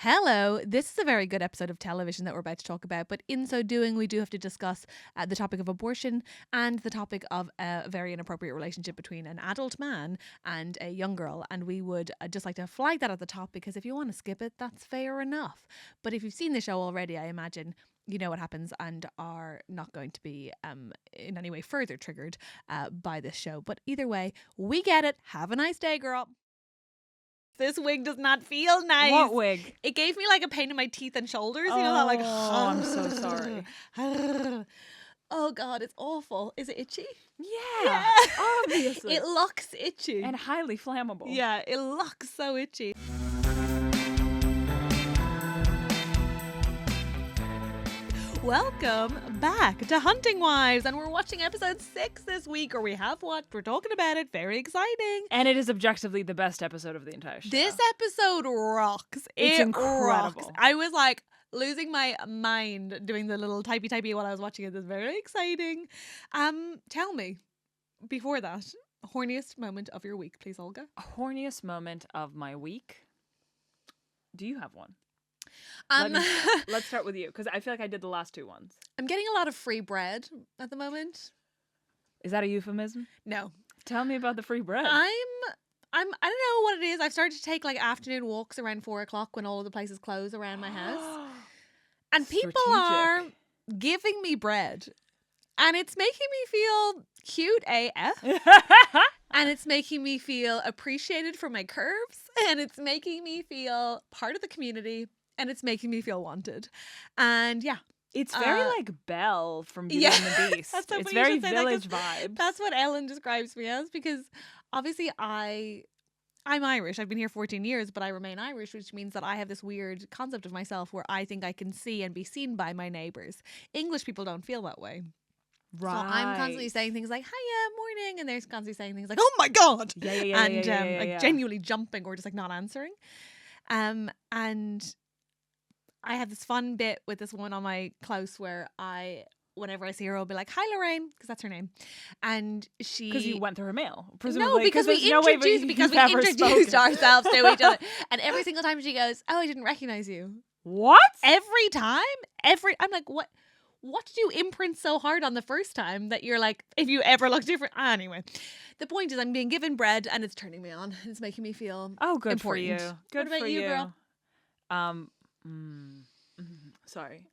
Hello, this is a very good episode of television that we're about to talk about, but in so doing, we do have to discuss the topic of abortion and the topic of a very inappropriate relationship between an adult man and a young girl. And we would just like to flag that at the top because if you want to skip it, that's fair enough. But if you've seen the show already, I imagine you know what happens and are not going to be in any way further triggered by this show. But either way, we get it. Have a nice day, girl. This wig does not feel nice. What wig? It gave me like a pain in my teeth and shoulders. You know that like. Oh, I'm so sorry. Oh God, it's awful. Is it itchy? Yeah, obviously. It looks itchy. And highly flammable. Yeah, it looks so itchy. Welcome back to Hunting Wives, and we're watching episode 6 this week, or we have watched. We're talking about it. Very exciting. And it is objectively the best episode of the entire show. This episode rocks. It's incredible. Rocks. I was like losing my mind doing the little typey while I was watching it. It's very exciting. Tell me, before that, horniest moment of your week, please, Olga. Horniest moment of my week? Do you have one? Let's start with you, because I feel like I did the last two ones. I'm getting a lot of free bread at the moment. Is that a euphemism? No. Tell me about the free bread. I don't know what it is. I've started to take like afternoon walks around 4:00 when all of the places close around my house. And people are giving me bread. And it's making me feel cute AF. And it's making me feel appreciated for my curves. And it's making me feel part of the community. And it's making me feel wanted. And yeah. It's very like Belle from Beauty and the Beast. It's very village vibes. That's what Ellen describes me as, because obviously I'm Irish. I've been here 14 years, but I remain Irish, which means that I have this weird concept of myself where I think I can see and be seen by my neighbours. English people don't feel that way. Right. So I'm constantly saying things like, hiya, morning, and they're constantly saying things like, oh my God. Yeah. Genuinely jumping or just like not answering. And I have this fun bit with this one on my close where whenever I see her, I'll be like, hi, Lorraine, because that's her name. And she... Because you went through her mail, presumably. No, because we introduced ourselves to each other. And every single time she goes, oh, I didn't recognize you. What? Every time? I'm like, what did you imprint so hard on the first time that you're like, if you ever look different? Anyway, the point is I'm being given bread and it's turning me on. It's making me feel good important. for you. Good what about for you, girl? Sorry.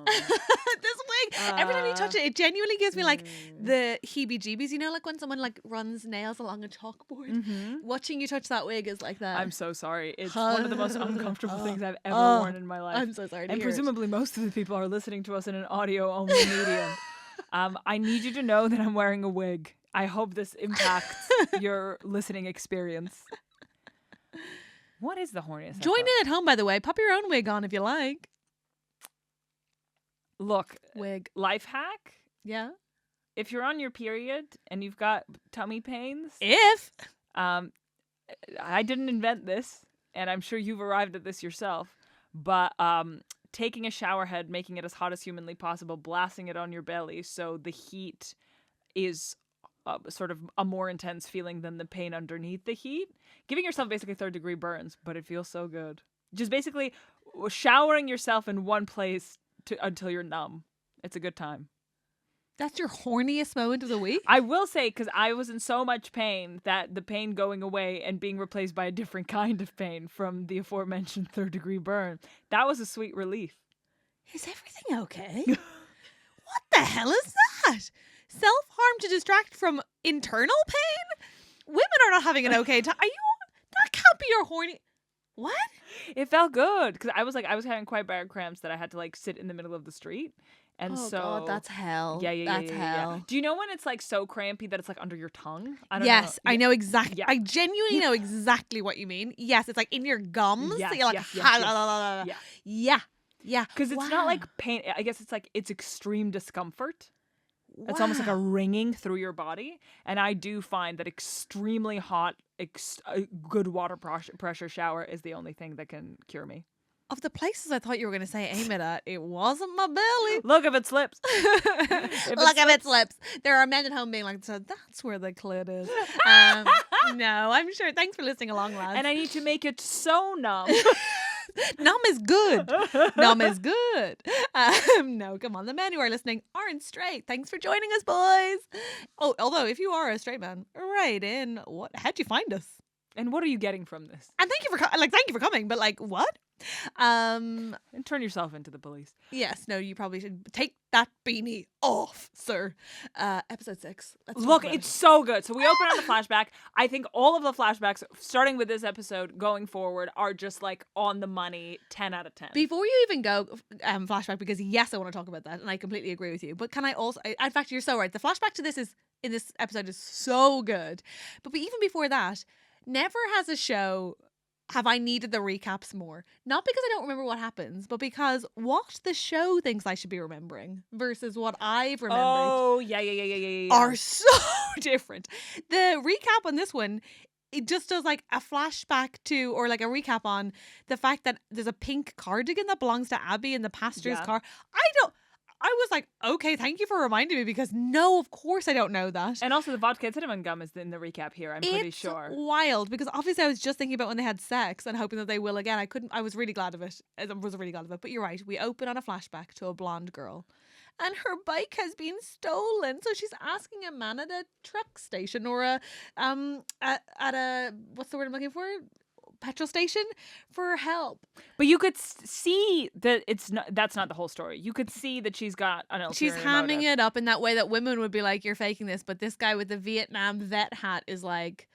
This wig, every time you touch it, it genuinely gives me like the heebie-jeebies. You know, like when someone like runs nails along a chalkboard. Mm-hmm. Watching you touch that wig is like that. I'm so sorry. It's one of the most uncomfortable things I've ever worn in my life. I'm so sorry to And hear presumably most of the people are listening to us in an audio-only medium. I need you to know that I'm wearing a wig. I hope this impacts your listening experience. What is the horniest? Join in at home, by the way. Pop your own wig on if you like. Look, wig life hack. Yeah. If you're on your period and you've got tummy pains, I didn't invent this, and I'm sure you've arrived at this yourself, but taking a shower head, making it as hot as humanly possible, blasting it on your belly so the heat is sort of a more intense feeling than the pain underneath the heat. Giving yourself basically 3rd-degree burns, but it feels so good. Just basically showering yourself in one place until you're numb. It's a good time. That's your horniest moment of the week? I will say, because I was in so much pain that the pain going away and being replaced by a different kind of pain from the aforementioned 3rd-degree burn, that was a sweet relief. Is everything okay? What the hell is that? Self-harm to distract from internal pain? Women are not having an okay time. That can't be your horny... What? It felt good because I was having quite bad cramps that I had to like sit in the middle of the street, and God, that's hell. That's hell. Yeah. Do you know when it's like so crampy that it's like under your tongue? Yes, I know exactly. Yeah. I genuinely know exactly what you mean. Yes, it's like in your gums. Yes, you're like, yeah. Because it's not like pain. I guess it's like it's extreme discomfort. It's almost like a ringing through your body. And I do find that extremely hot, good water pressure shower is the only thing that can cure me. Of the places I thought you were going to say aim it at, it wasn't my belly. Look if it slips. Look if it slips. There are men at home being like, so that's where the clit is. No, I'm sure. Thanks for listening along, lads. And I need to make it so numb Nom is good. Nom is good. No, come on. The men who are listening aren't straight. Thanks for joining us, boys. Oh, although if you are a straight man, right in. How'd you find us? And what are you getting from this? And thank you for coming. But like, what? And turn yourself into the police. Yes. No, you probably should take that beanie off, sir. Episode 6. Look, it's so good. So we open on the flashback. I think all of the flashbacks, starting with this episode going forward, are just like on the money, 10 out of 10. Before you even go flashback, because yes, I want to talk about that, and I completely agree with you. But can I also? In fact, you're so right. The flashback to this in this episode is so good. But even before that, never has a show have I needed the recaps more. Not because I don't remember what happens, but because what the show thinks I should be remembering versus what I've remembered. Oh, yeah. Are so different. The recap on this one, it just does like a flashback to, or like a recap on the fact that there's a pink cardigan that belongs to Abby in the pastor's car. I was like, okay, thank you for reminding me, because no, of course I don't know that. And also the vodka cinnamon gum is in the recap here, I'm pretty sure. It's wild, because obviously I was just thinking about when they had sex and hoping that they will again. I was really glad of it. But you're right. We open on a flashback to a blonde girl. And her bike has been stolen. So she's asking a man at a truck station or at a, what's the word I'm looking for? Petrol station for help. But you could see that that's not the whole story. You could see that she's got an ulterior She's hamming motive. it up in that way that women would be like, you're faking this. But this guy with the Vietnam vet hat is like,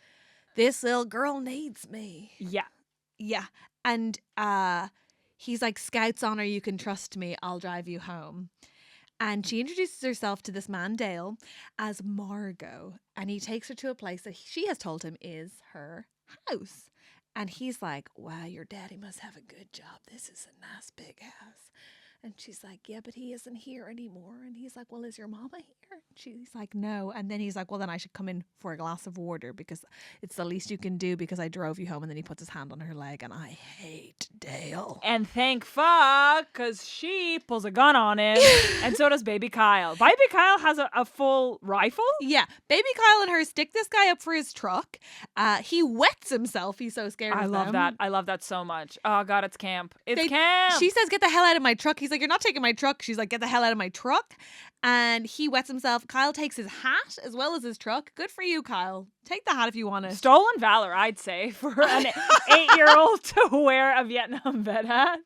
this little girl needs me. Yeah. Yeah. And he's like, Scout's honor, you can trust me. I'll drive you home. And she introduces herself to this man, Dale, as Margot. And he takes her to a place that she has told him is her house. And he's like, wow, your daddy must have a good job. This is a nice big house. And she's like, yeah, but he isn't here anymore. And he's like, well, is your mama here? And she's like, no. And then he's like, well, then I should come in for a glass of water because it's the least you can do because I drove you home. And then he puts his hand on her leg, and I hate Dale. And thank fuck, because she pulls a gun on him. And so does baby Kyle. Baby Kyle has a full rifle? Yeah. Baby Kyle and her stick this guy up for his truck. He wets himself. He's so scared of them. I love that so much. Oh, God, it's camp. Camp. She says, get the hell out of my truck. He's like, you're not taking my truck. She's like, get the hell out of my truck. And he wets himself. Kyle takes his hat as well as his truck. Good for you, Kyle. Take the hat if you want it. Stolen valor, I'd say, for an 8-year-old to wear a Vietnam vet hat.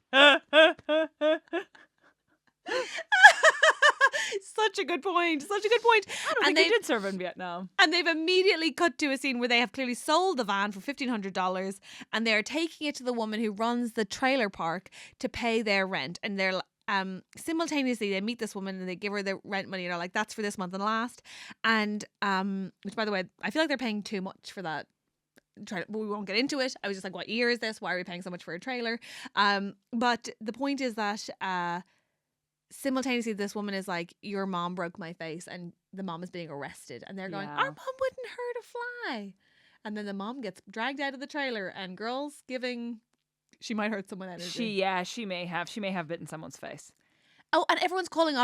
Such a good point. I don't think he did serve in Vietnam. And they've immediately cut to a scene where they have clearly sold the van for $1,500, and they're taking it to the woman who runs the trailer park to pay their rent. And they're simultaneously they meet this woman and they give her the rent money, and they're like, that's for this month and last. And which, by the way, I feel like they're paying too much for that. We won't get into it. I was just like, what year is this? Why are we paying so much for a trailer? But the point is that simultaneously this woman is like, your mom broke my face, and the mom is being arrested, and they're going, our mom wouldn't hurt a fly. And then the mom gets dragged out of the trailer, and girls giving, she might hurt someone energy. She may have bitten someone's face. Oh, and everyone's calling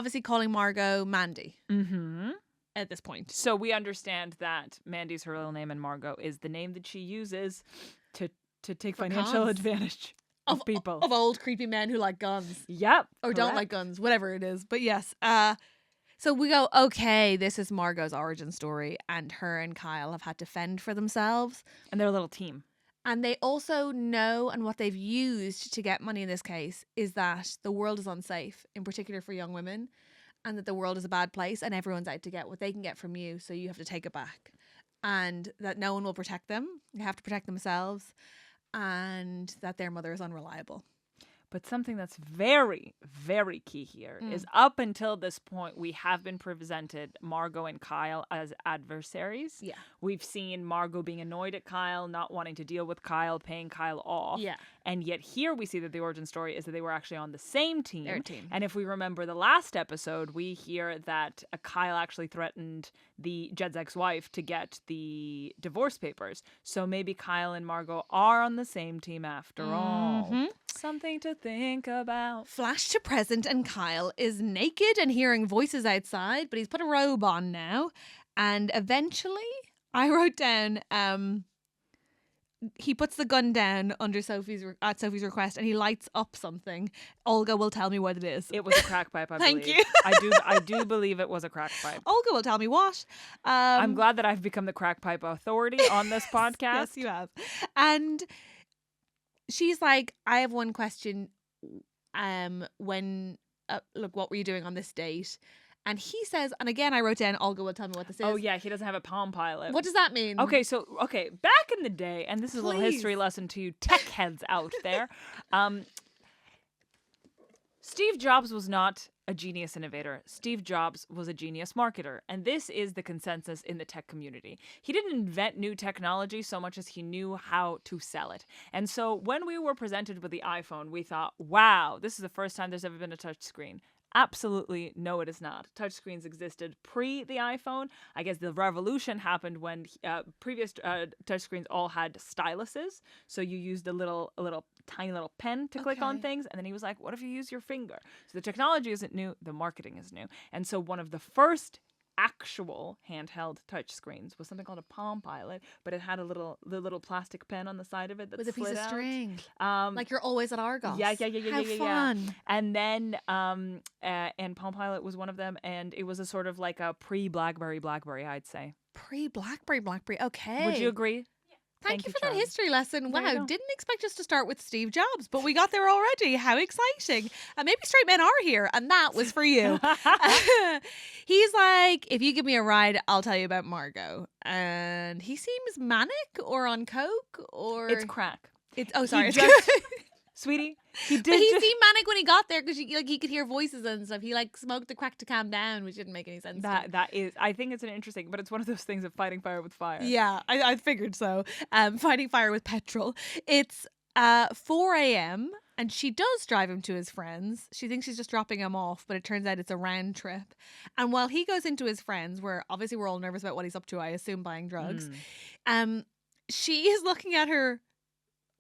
Margot Mandy. Mm-hmm. At this point. So we understand that Mandy's her real name and Margot is the name that she uses to take financial advantage of people. Of old creepy men who like guns. Yep. Or don't like guns, whatever it is. But yes. So we go, okay, this is Margot's origin story, and her and Kyle have had to fend for themselves. And they're a little team. And they also know, and what they've used to get money in this case, is that the world is unsafe, in particular for young women, and that the world is a bad place, and everyone's out to get what they can get from you, so you have to take it back. And that no one will protect them. They have to protect themselves. And that their mother is unreliable. But something that's very, very key here is up until this point, we have been presented Margot and Kyle as adversaries. Yeah. We've seen Margot being annoyed at Kyle, not wanting to deal with Kyle, paying Kyle off. Yeah. And yet here we see that the origin story is that they were actually on the same team. Their team. And if we remember the last episode, we hear that Kyle actually threatened Jed's ex-wife to get the divorce papers. So maybe Kyle and Margot are on the same team after all. Something to think about. Flash to present, and Kyle is naked and hearing voices outside, but he's put a robe on now. And eventually, I wrote down, he puts the gun down under at Sophie's request, and he lights up something. Olga will tell me what it is. It was a crack pipe, I Thank believe. you. I do believe it was a crack pipe. Olga will tell me what. I'm glad that I've become the crack pipe authority on this podcast. Yes, you have. And she's like, I have one question. Look, what were you doing on this date? And he says, and again, I wrote down, Olga will tell me what this is. Oh, yeah, he doesn't have a Palm Pilot. What does that mean? Okay, back in the day, and this is a little history Please. lesson to you tech heads out there. Steve Jobs was not a genius innovator. Steve Jobs was a genius marketer. And this is the consensus in the tech community. He didn't invent new technology so much as he knew how to sell it. And so when we were presented with the iPhone, we thought, wow, this is the first time there's ever been a touch screen. Absolutely, no, it is not. Touchscreens existed pre the iPhone. I guess the revolution happened when previous touchscreens all had styluses. So you used a tiny little pen to click on things. And then he was like, what if you use your finger? So the technology isn't new. The marketing is new. And so one of the first actual handheld touchscreens was something called a Palm Pilot, but it had the little plastic pen on the side of it that with a piece of out. string. Like you're always at Argos. Yeah. How fun. And then and Palm Pilot was one of them, and it was a sort of like a pre-Blackberry, I'd say. Pre-Blackberry. Okay. Would you agree? Thank you for Charlie. that history lesson. There you Wow, go. didn't expect us to start with Steve Jobs, but we got there already. How exciting. And maybe straight men are here, and that was for you. He's like, if you give me a ride, I'll tell you about Margot. And he seems manic or on coke or... It's crack. Sorry. Sweetie, he did. But he seemed manic when he got there because he could hear voices and stuff. He like smoked the crack to calm down, which didn't make any sense. That is, I think it's an interesting, but it's one of those things of fighting fire with fire. Yeah, I figured so. Fighting fire with petrol. It's 4 a.m. and she does drive him to his friends. She thinks she's just dropping him off, but it turns out it's a round trip. And while he goes into his friends, where obviously we're all nervous about what he's up to, I assume buying drugs, she is looking at her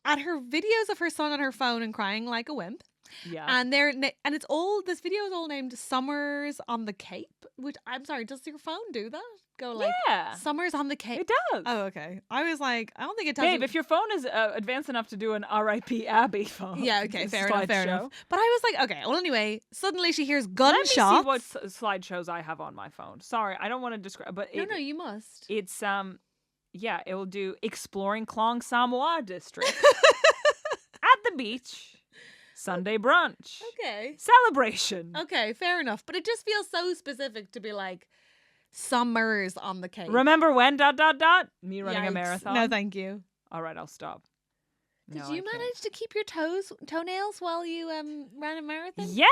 videos of her son on her phone and crying like a wimp. Yeah. And this video is all named Summers on the Cape, which I'm sorry, does your phone do that? Go like Summers on the Cape. It does. Oh, okay. I was like, I don't think it does. Babe, if your phone is advanced enough to do an R.I.P. Abby phone. Yeah, okay, fair enough. slideshow. But I was like, okay, well anyway, suddenly she hears gunshots. Let me see what slideshows I have on my phone. Sorry, I don't want to describe, but No, you must. It's yeah, it will do exploring Klong Samoa district at the beach, Sunday brunch, Okay. celebration. Okay, fair enough. But it just feels so specific to be like Summers on the Cape. Remember when ... Me running a Yikes. marathon. No, thank you. All right, I'll stop. Did No, you I can't. manage to keep your toenails while you ran a marathon? Yeah.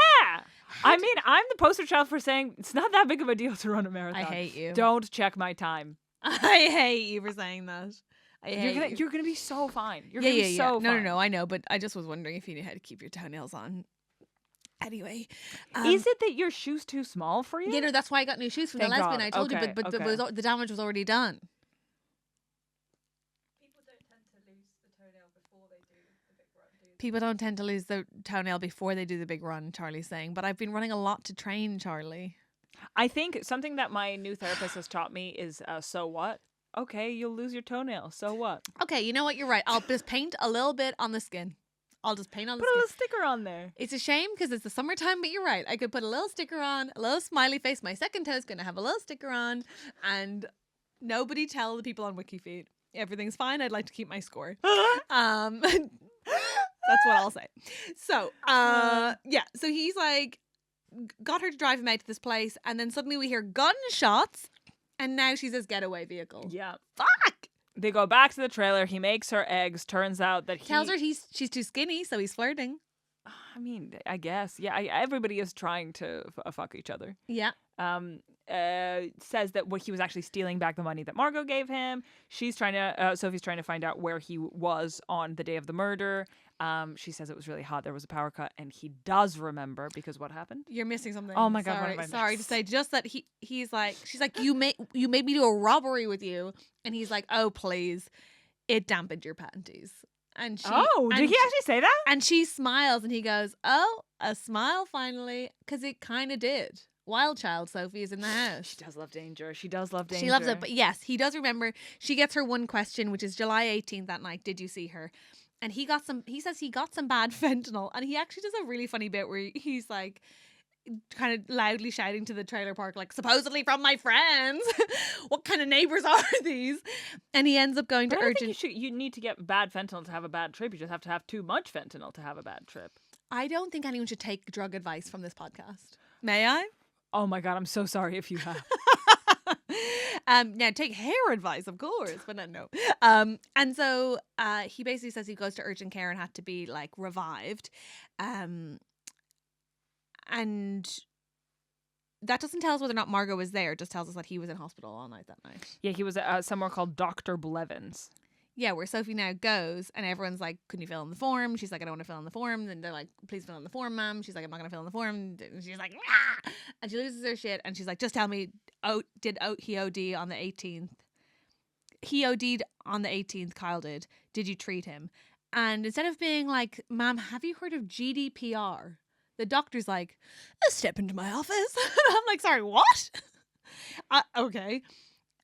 I mean, I'm the poster child for saying it's not that big of a deal to run a marathon. I hate you. Don't check my time. I hate you for saying that. You're gonna be so fine. You're yeah, gonna be so fine. No, I know, but I just was wondering if you knew how to keep your toenails on. Anyway, is it that your shoe's too small for you? Yeah, no, that's why I got new shoes from Thank the lesbian. God. I told you, Okay, but okay. the damage was already done. People don't tend to lose the toenail before they do the big run. People don't tend to lose their toenail before they do the big run, Charlie's saying. But I've been running a lot to train, Charlie. I think something that my new therapist has taught me is so what? Okay, you'll lose your toenail. So what? Okay, you know what? You're right. I'll just paint a little bit on the skin. I'll just paint on the Put a skin. little sticker on there. It's a shame because it's the summertime, but you're right. I could put a little sticker on, a little smiley face. My second toe's going to have a little sticker on, and nobody tell the people on WikiFeed. Everything's fine. I'd like to keep my score. That's what I'll say. So, yeah. So he's like, got her to drive him out to this place, and then suddenly we hear gunshots, and now she's his getaway vehicle. Yeah. Fuck! They go back to the trailer. He makes her eggs. Turns out that he Tells her she's too skinny, so he's flirting. I mean, I guess. Yeah, everybody is trying to fuck each other. Yeah. Says that he was actually stealing back the money that Margot gave him. Sophie's trying to find out where he was on the day of the murder. She says it was really hot. There was a power cut, and he does remember because what happened? You're missing something. Oh my God, what have I Sorry to missed? say, just that she's like, you made me do a robbery with you, and he's like, oh please, it dampened your panties. And she, did he actually say that? And she smiles, and he goes, oh, a smile finally, because it kind of did. Wild child Sophie is in the house. She does love danger. She does love danger. She loves it. But yes, he does remember. She gets her one question, which is July 18th that night. Did you see her? And he says he got some bad fentanyl. And he actually does a really funny bit where he's like, kind of loudly shouting to the trailer park, like, supposedly from my friends. What kind of neighbors are these? And he ends up going to But I don't urgent. think you need to get bad fentanyl to have a bad trip. You just have to have too much fentanyl to have a bad trip. I don't think anyone should take drug advice from this podcast. May I? Oh my God, I'm so sorry if you have. Now take hair advice, of course, but no. And so he basically says he goes to urgent care and had to be like revived. And that doesn't tell us whether or not Margot was there. It just tells us that he was in hospital all night that night. Yeah, he was somewhere called Dr. Blevins. Yeah, where Sophie now goes and everyone's like, couldn't you fill in the form? She's like, I don't want to fill in the form. And they're like, please fill in the form, ma'am. She's like, I'm not going to fill in the form. And she's like, ah! And she loses her shit. And she's like, just tell me, he OD on the 18th? He OD'd on the 18th, Kyle did. Did you treat him? And instead of being like, ma'am, have you heard of GDPR? The doctor's like, step into my office. I'm like, sorry, what? Okay.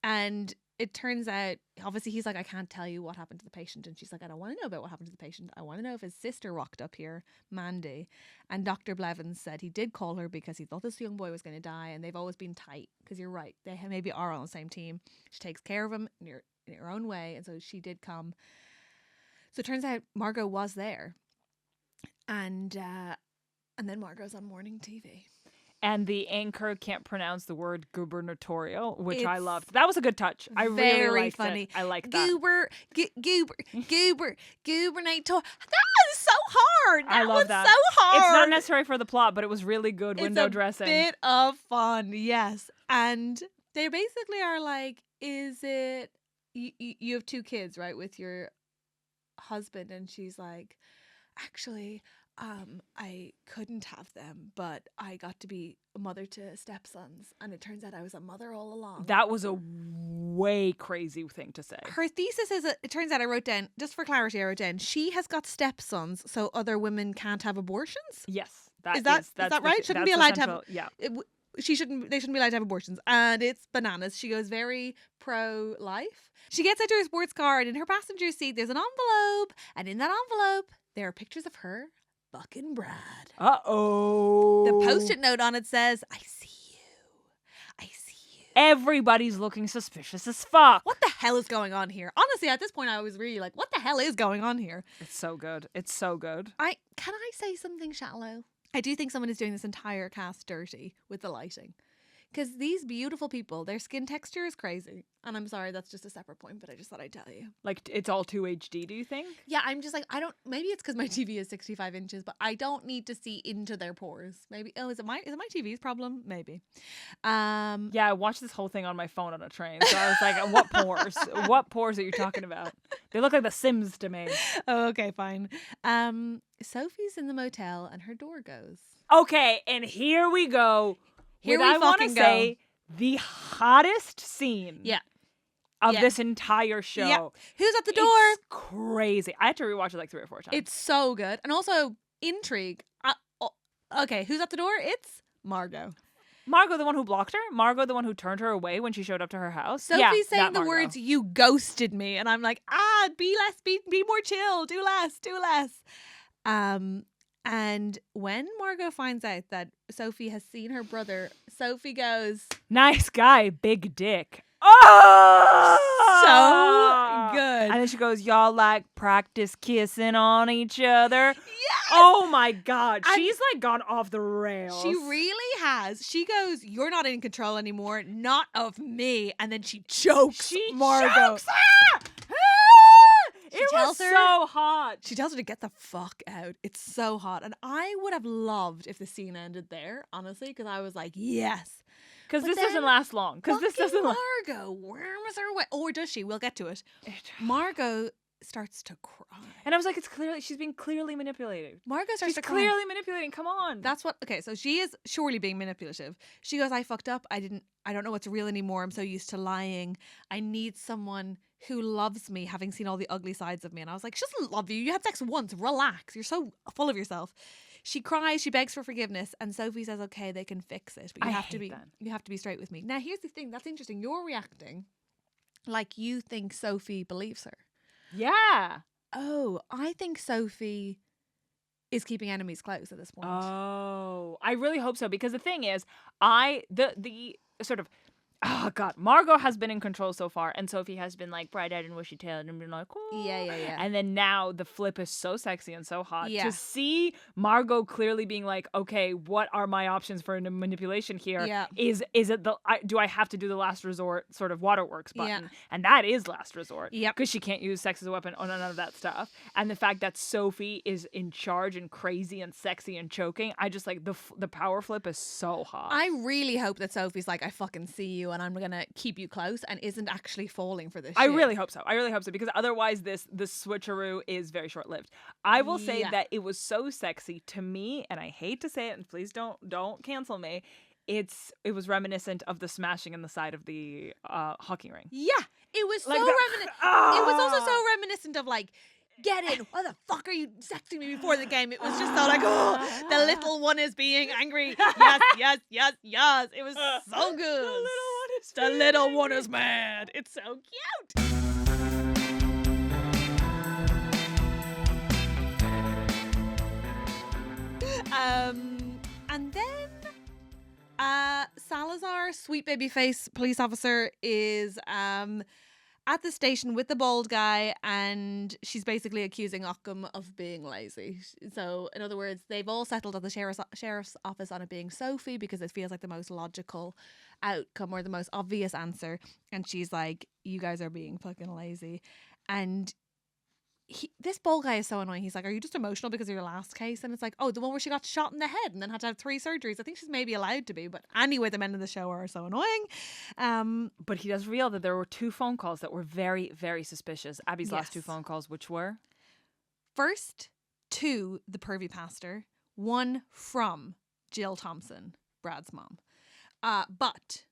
And it turns out, obviously, he's like, I can't tell you what happened to the patient. And she's like, I don't want to know about what happened to the patient. I want to know if his sister rocked up here, Mandy. And Dr. Blevins said he did call her because he thought this young boy was going to die. And they've always been tight. Because you're right. They maybe are on the same team. She takes care of him in her own way. And so she did come. So it turns out Margot was there. And then Margot's on morning TV. And the anchor can't pronounce the word gubernatorial, which I It's loved. That was a good touch. I really very liked funny. it. I like that. Gubernator. That is so hard. I love was that. so hard. It's not necessary for the plot, but it was really good window It's a dressing. bit of fun, yes. And they basically are like, is it, you have 2 kids, right, with your husband? And she's like, actually, I couldn't have them, but I got to be a mother to stepsons, and it turns out I was a mother all along. That was a way crazy thing to say. Her thesis is, it turns out I wrote down, just for clarity, I wrote down, she has got stepsons, so other women can't have abortions? Yes. Is that right? Shouldn't be allowed to have... Yeah. They shouldn't be allowed to have abortions, and it's bananas. She goes very pro-life. She gets out to her sports car, and in her passenger seat there's an envelope, and in that envelope there are pictures of her fucking Brad. Uh-oh. The post-it note on it says, I see you. Everybody's looking suspicious as fuck. What the hell is going on here? Honestly, at this point I was really like, what the hell is going on here? It's so good. It's so good. Can I say something shallow? I do think someone is doing this entire cast dirty with the lighting. Because these beautiful people, their skin texture is crazy. And I'm sorry, that's just a separate point, but I just thought I'd tell you. Like, it's all 2 HD, do you think? Yeah, I'm just like, maybe it's because my TV is 65 inches, but I don't need to see into their pores. Maybe, is it my TV's problem? Maybe. Yeah, I watched this whole thing on my phone on a train. So I was like, what pores? What pores are you talking about? They look like The Sims to me. Oh, okay, fine. Sophie's in the motel and her door goes. Okay, and here we go. Here I want to fucking say the hottest scene of this entire show. Yeah. Who's at the door? It's crazy. I had to rewatch it like 3 or 4 times. It's so good. And also, intrigue. Okay, who's at the door? It's Margot. Margot, the one who blocked her? Margot, the one who turned her away when she showed up to her house? Sophie's saying the Margot. words, you ghosted me. And I'm like, be more chill. Do less. And when Margot finds out that Sophie has seen her brother, Sophie goes, nice guy, big dick. Oh! So good. And then she goes, y'all like practice kissing on each other? Yes! Oh my God. And she's like gone off the rails. She really has. She goes, you're not in control anymore. Not of me. And then she chokes Margot. Chokes her! It was so hot. She tells her to get the fuck out. It's so hot. And I would have loved if the scene ended there, honestly, because I was like, yes. Because this doesn't last long. Because this doesn't last. Margot worms her way. Or does she? We'll get to it. Margot starts to cry. And I was like, she's being clearly manipulated. Margot starts to cry. She's clearly manipulating. Come on. Okay, so she is surely being manipulative. She goes, I fucked up. I don't know what's real anymore. I'm so used to lying. I need someone who loves me, having seen all the ugly sides of me. And I was like, she doesn't love you. You had sex once. Relax. You're so full of yourself. She cries, she begs for forgiveness, and Sophie says, "Okay, they can fix it, but I hate that. you have to be straight with me." Now, here's the thing. That's interesting. You're reacting like you think Sophie believes her. Yeah. Oh, I think Sophie is keeping enemies close at this point. Oh, I really hope so, because the thing is, the sort of, oh god, Margot has been in control so far, and Sophie has been like bright-eyed and bushy-tailed and been like, oh. Yeah. And then now the flip is so sexy and so hot. Yeah. To see Margot clearly being like, okay, what are my options for manipulation here? Yeah. Is it do I have to do the last resort sort of waterworks button? Yeah. And that is last resort. Yep. Because she can't use sex as a weapon or none of that stuff. And the fact that Sophie is in charge and crazy and sexy and choking, I just like the power flip is so hot. I really hope that Sophie's like, I fucking see you and I'm gonna keep you close, and isn't actually falling for this I shit. really hope so. Because otherwise this switcheroo is very short-lived. I will say Yeah. that it was so sexy to me, and I hate to say it, and please don't cancel me. It was reminiscent of the smashing in the side of the hockey ring. Yeah, it was Like so that- reminiscent. Ah! It was also so reminiscent of like, get in. Why the fuck are you sexting me before the game? It was just so like, oh, the little one is being angry. Yes. It was so good. The little one is mad. It's so cute. And then Salazar, sweet baby face police officer, is at the station with the bald guy, and she's basically accusing Occam of being lazy. So, in other words, they've all settled at the sheriff's office on it being Sophie because it feels like the most logical outcome or the most obvious answer. And she's like, you guys are being fucking lazy. And this bald guy is so annoying. He's like, are you just emotional because of your last case? And it's like, oh, the one where she got shot in the head and then had to have 3 surgeries. I think she's maybe allowed to be, but anyway, the men of the show are so annoying. But he does reveal that there were 2 phone calls that were very, very suspicious. Abby's last 2 Yes. phone calls, which were? First, to the pervy pastor, one from Jill Thompson, Brad's mom. But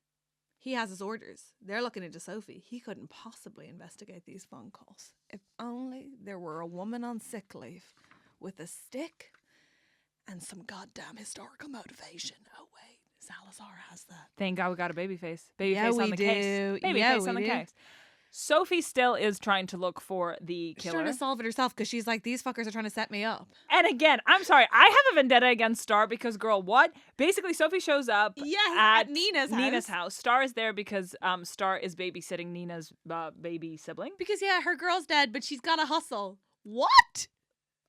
he has his orders. They're looking into Sophie. He couldn't possibly investigate these phone calls. If only there were a woman on sick leave with a stick and some goddamn historical motivation. Oh, wait, Salazar has that. Thank God we got a baby face. Baby Yeah, face we on the do. case. Baby Yeah, face we on the do. case. Sophie still is trying to look for the She's killer. trying to solve it herself because she's like, these fuckers are trying to set me up. And again, I'm sorry, I have a vendetta against Star because, girl, what? Basically, Sophie shows up at Nina's house. Star is there because Star is babysitting Nina's baby sibling. Because, yeah, her girl's dead, but she's got to hustle. What?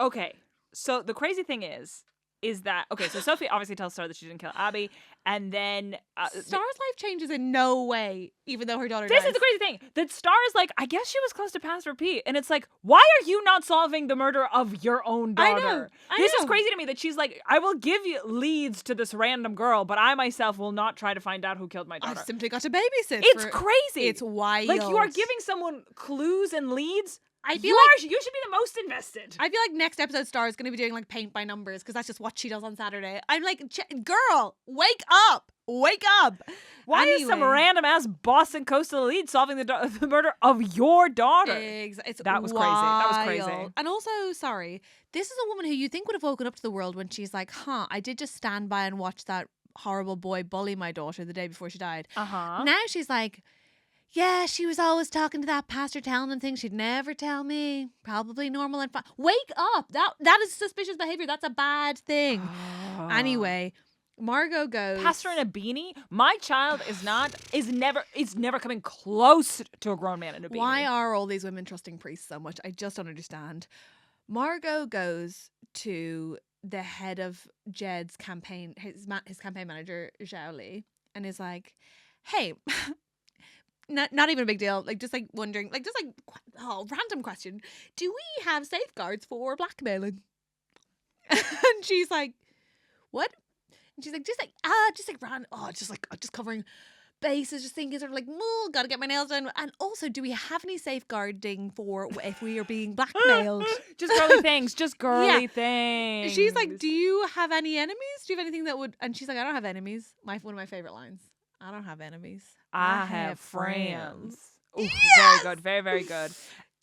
Okay, so the crazy thing is that, okay, so Sophie obviously tells Star that she didn't kill Abby, and then Star's life changes in no way, even though her daughter This dies. is the crazy thing. That Star is like, I guess she was close to pass repeat. And it's like, why are you not solving the murder of your own daughter? This is crazy to me that she's like, I will give you leads to this random girl, but I myself will not try to find out who killed my daughter. I've simply got to babysit. It's crazy. It's wild. Like, you are giving someone clues and leads. I feel you should be the most invested. I feel like next episode Star is going to be doing like paint by numbers because that's just what she does on Saturday. I'm like, girl, wake up. Wake up. Why is some random ass Boston Coastal elite solving the murder of your daughter? That was crazy. That was crazy. And also, sorry, this is a woman who you think would have woken up to the world when she's like, I did just stand by and watch that horrible boy bully my daughter the day before she died. Uh-huh. Now she's like, yeah, she was always talking to that pastor, telling them things she'd never tell me. Probably normal and fine. Wake up. That is suspicious behavior. That's a bad thing. Anyway, Margot goes, pastor in a beanie? My child is never coming close to a grown man in a beanie. why are all these women trusting priests so much? I just don't understand. Margot goes to the head of Jed's campaign, his campaign manager, Zhao Li, and is like, hey, not even a big deal. Like, just like wondering, like, just like, random question. Do we have safeguards for blackmailing? And she's like, what? And she's like, just covering bases, just thinking sort of like, gotta get my nails done. And also, do we have any safeguarding for if we are being blackmailed? Just girly things. Just girly things. She's like, do you have any enemies? Do you have anything that would? And she's like, I don't have enemies. One of my favorite lines. I don't have enemies. I have friends. Ooh, Yes! Very good. Very, very good.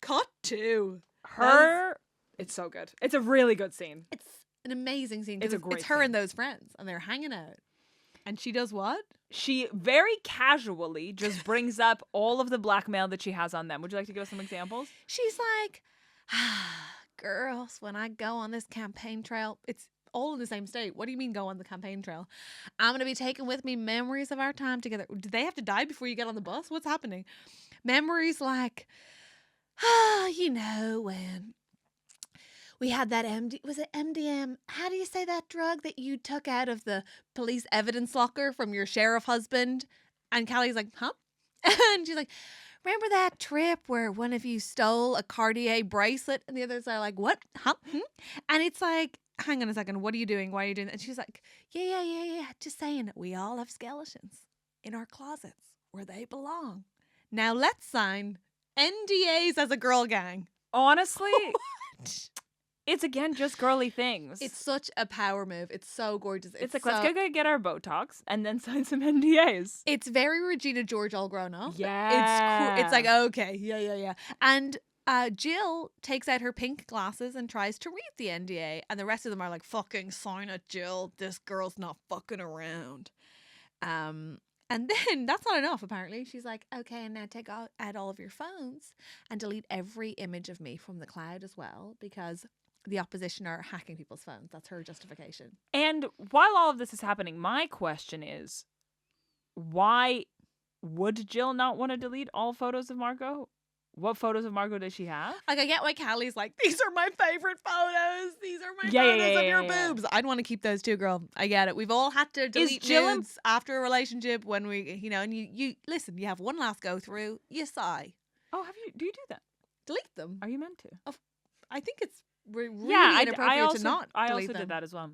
Cut to Her, it's so good. It's a really good scene. It's an amazing scene. It's a It's great her scene. and those friends, and they're hanging out. And she does what? She very casually just brings up all of the blackmail that she has on them. Would you like to give us some examples? She's like, girls, when I go on this campaign trail, it's all in the same state. What do you mean go on the campaign trail? I'm going to be taking with me memories of our time together. Do they have to die before you get on the bus? What's happening? Memories like, you know, when we had that was it MDM? How do you say that drug that you took out of the police evidence locker from your sheriff husband? And Callie's like, huh? And she's like, remember that trip where one of you stole a Cartier bracelet? And the others are like, what? Huh? And it's like, hang on a second. What are you doing? Why are you doing that? And she's like, yeah. Just saying, we all have skeletons in our closets where they belong. Now let's sign NDAs as a girl gang. Honestly, it's again just girly things. It's such a power move. It's so gorgeous. It's like, let's go get our Botox and then sign some NDAs. It's very Regina George all grown up. Yeah. It's like, okay, yeah. And Jill takes out her pink glasses and tries to read the NDA. And the rest of them are like, fucking sign it, Jill. This girl's not fucking around. And then that's not enough, apparently. She's like, okay, and now take out all of your phones and delete every image of me from the cloud as well, because the opposition are hacking people's phones. That's her justification. And while all of this is happening, my question is, why would Jill not want to delete all photos of Margot? What photos of Margot does she have? Like, I get why Callie's like, these are my favorite photos. These are my photos of your boobs. I'd want to keep those too, girl. I get it. We've all had to delete nudes after a relationship when we, you know, and you listen, you have one last go through, you sigh. Oh, do you do that? Delete them. Are you meant to? I think it's really inappropriate to not delete them. I also did that as well.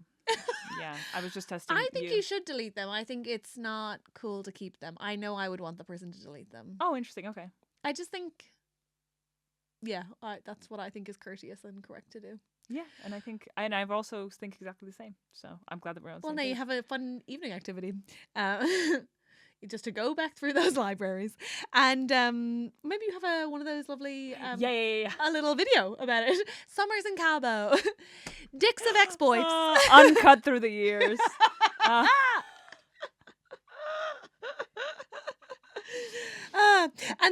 Yeah, I was just testing. I think you should delete them. I think it's not cool to keep them. I know I would want the person to delete them. Oh, interesting. Okay. I just think, yeah, that's what I think is courteous and correct to do. Yeah, and I've also think exactly the same. So I'm glad that we're on the same page. You have a fun evening activity. Just to go back through those libraries, and maybe you have one of those lovely a little video about it. Summers in Cabo, dicks of exploits, uncut through the years. And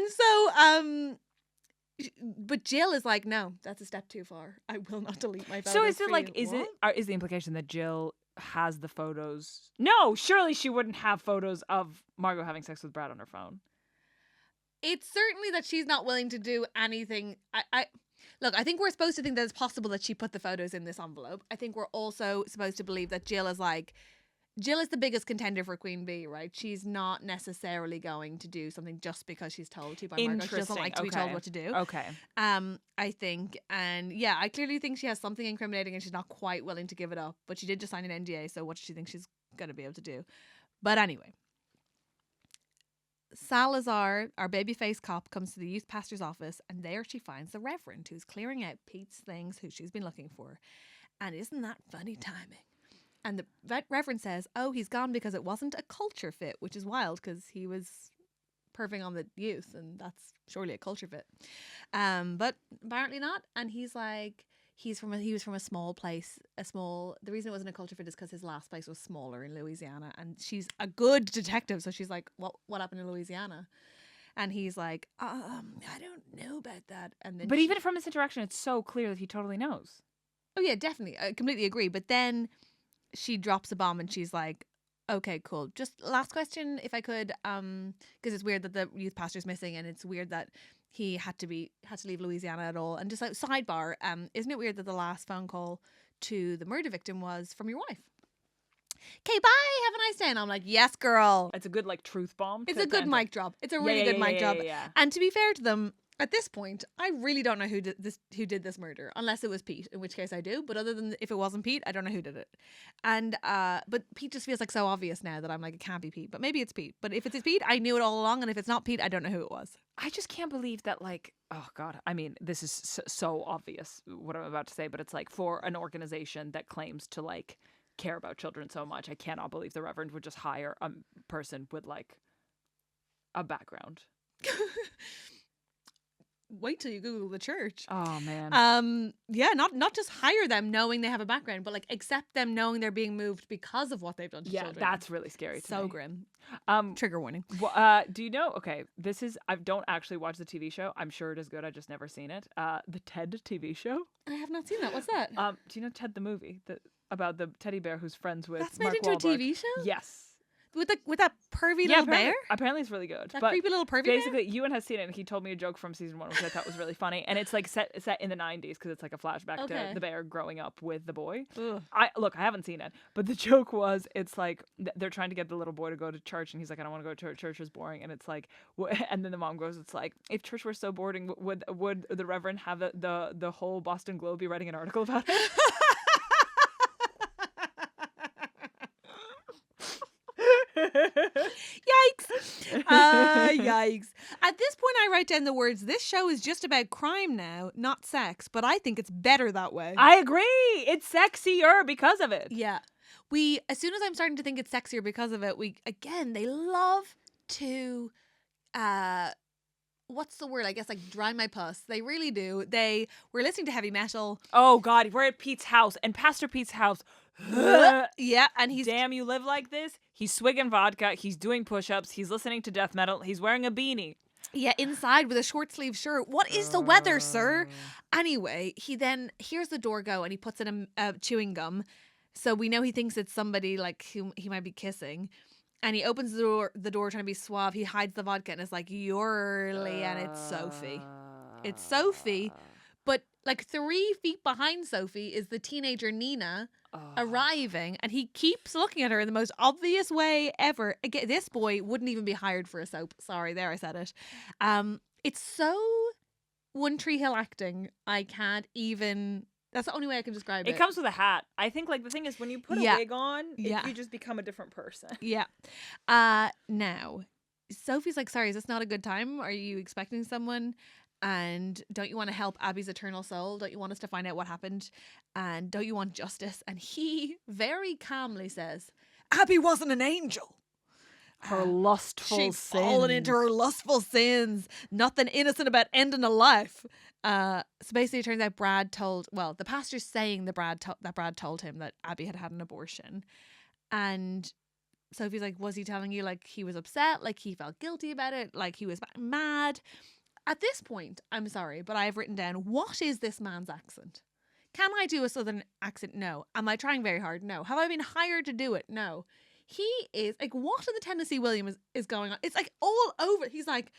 so but Jill is like, no, that's a step too far. I will not delete my photos. So is it like, is the implication that Jill has the photos? No, surely she wouldn't have photos of Margot having sex with Brad on her phone. It's certainly that she's not willing to do anything. Look, I think we're supposed to think that it's possible that she put the photos in this envelope. I think we're also supposed to believe that Jill is the biggest contender for Queen Bee, right? She's not necessarily going to do something just because she's told to by Margot. She doesn't like to be told what to do. Okay. I think, and yeah, I clearly think she has something incriminating and she's not quite willing to give it up. But she did just sign an NDA, so what does she think she's going to be able to do? But anyway, Salazar, our babyface cop, comes to the youth pastor's office, and there she finds the Reverend, who's clearing out Pete's things, who she's been looking for. And isn't that funny timing? And the Reverend says, oh, he's gone because it wasn't a culture fit, which is wild because he was perving on the youth, and that's surely a culture fit. But apparently not. And he's like, he was from a small place, the reason it wasn't a culture fit is because his last place was smaller in Louisiana. And she's a good detective, so she's like, what happened in Louisiana? And he's like, I don't know about that. And then, but even from this interaction, it's so clear that he totally knows. Oh yeah, definitely, I completely agree. But then she drops a bomb and she's like, okay, cool. Just last question, if I could, because it's weird that the youth pastor's missing, and it's weird that he had to leave Louisiana at all. And just like sidebar, isn't it weird that the last phone call to the murder victim was from your wife? Okay, bye. Have a nice day. And I'm like, yes, girl. It's a good like truth bomb. It's a good mic drop. It's a really good mic drop. Yeah. And to be fair to them, at this point, I really don't know who did this murder, unless it was Pete, in which case I do. But other than if it wasn't Pete, I don't know who did it. And but Pete just feels like so obvious now that I'm like, it can't be Pete. But maybe it's Pete. But if it's Pete, I knew it all along. And if it's not Pete, I don't know who it was. I just can't believe that, like, oh God, I mean, this is so obvious what I'm about to say, but it's like, for an organization that claims to like care about children so much, I cannot believe the Reverend would just hire a person with like a background. wait till you Google the church. Oh man. Yeah, not just hire them knowing they have a background, but like accept them knowing they're being moved because of what they've done to Yeah, children. that's really scary. so to me. grim. Um, Trigger warning. do you know? Okay, this is. I don't actually watch the TV show. I'm sure it is good. I just never seen it. The Ted TV show. I have not seen that. What's that? Do you know Ted the movie? About the teddy bear who's friends with That's made Mark into Wahlberg? a TV show? Yes. With that pervy little bear? Apparently it's really good. That but creepy little pervy bear? basically, Ewan has seen it, and he told me a joke from season 1, which I thought was really funny. And it's like set in the 90s because it's like a flashback to the bear growing up with the boy. Ugh. I haven't seen it, but the joke was it's like they're trying to get the little boy to go to church, and he's like, I don't want to go to church. Church is boring. And it's like, and then the mom goes, it's like, if church were so boring, would the Reverend have the whole Boston Globe be writing an article about it? Yikes. Yikes. At this point, I write down the words, this show is just about crime now, not sex, but I think it's better that way. I agree. It's sexier because of it. Yeah. As soon as I'm starting to think it's sexier because of it, they love to, what's the word? I guess like dry my puss. They really do. We're listening to heavy metal. Oh God, we're at Pete's house, and Pastor Pete's house. Yeah, and he's damn, you live like this? He's swigging vodka, he's doing push-ups, he's listening to death metal, he's wearing a beanie. Yeah, inside with a short sleeve shirt. What is the weather, sir? Anyway, he then hears the door go and he puts in a chewing gum. So we know he thinks it's somebody like who he might be kissing. And he opens the door trying to be suave. He hides the vodka and is like, you're Lee, and it's Sophie. It's Sophie. But like 3 feet behind Sophie is the teenager Nina arriving, and he keeps looking at her in the most obvious way ever. Again, this boy wouldn't even be hired for a soap. Sorry, there I said it. It's so One Tree Hill acting. I can't even. That's the only way I can describe it. It comes with a hat. I think like the thing is when you put a wig on, you just become a different person. Yeah. Now, Sophie's like, sorry, is this not a good time? Are you expecting someone? And don't you want to help Abby's eternal soul? Don't you want us to find out what happened? And don't you want justice? And he very calmly says, Abby wasn't an angel. Her lustful She'd sins. fallen into her lustful sins. Nothing innocent about ending a life. So basically it turns out the pastor's saying that Brad told him that Abby had had an abortion. And Sophie's like, was he telling you like he was upset? Like he felt guilty about it? Like he was mad? At this point, I'm sorry, but I've written down, what is this man's accent? Can I do a southern accent? No. Am I trying very hard? No. Have I been hired to do it? No. He is like, what in the Tennessee Williams is going on? It's like all over. He's like,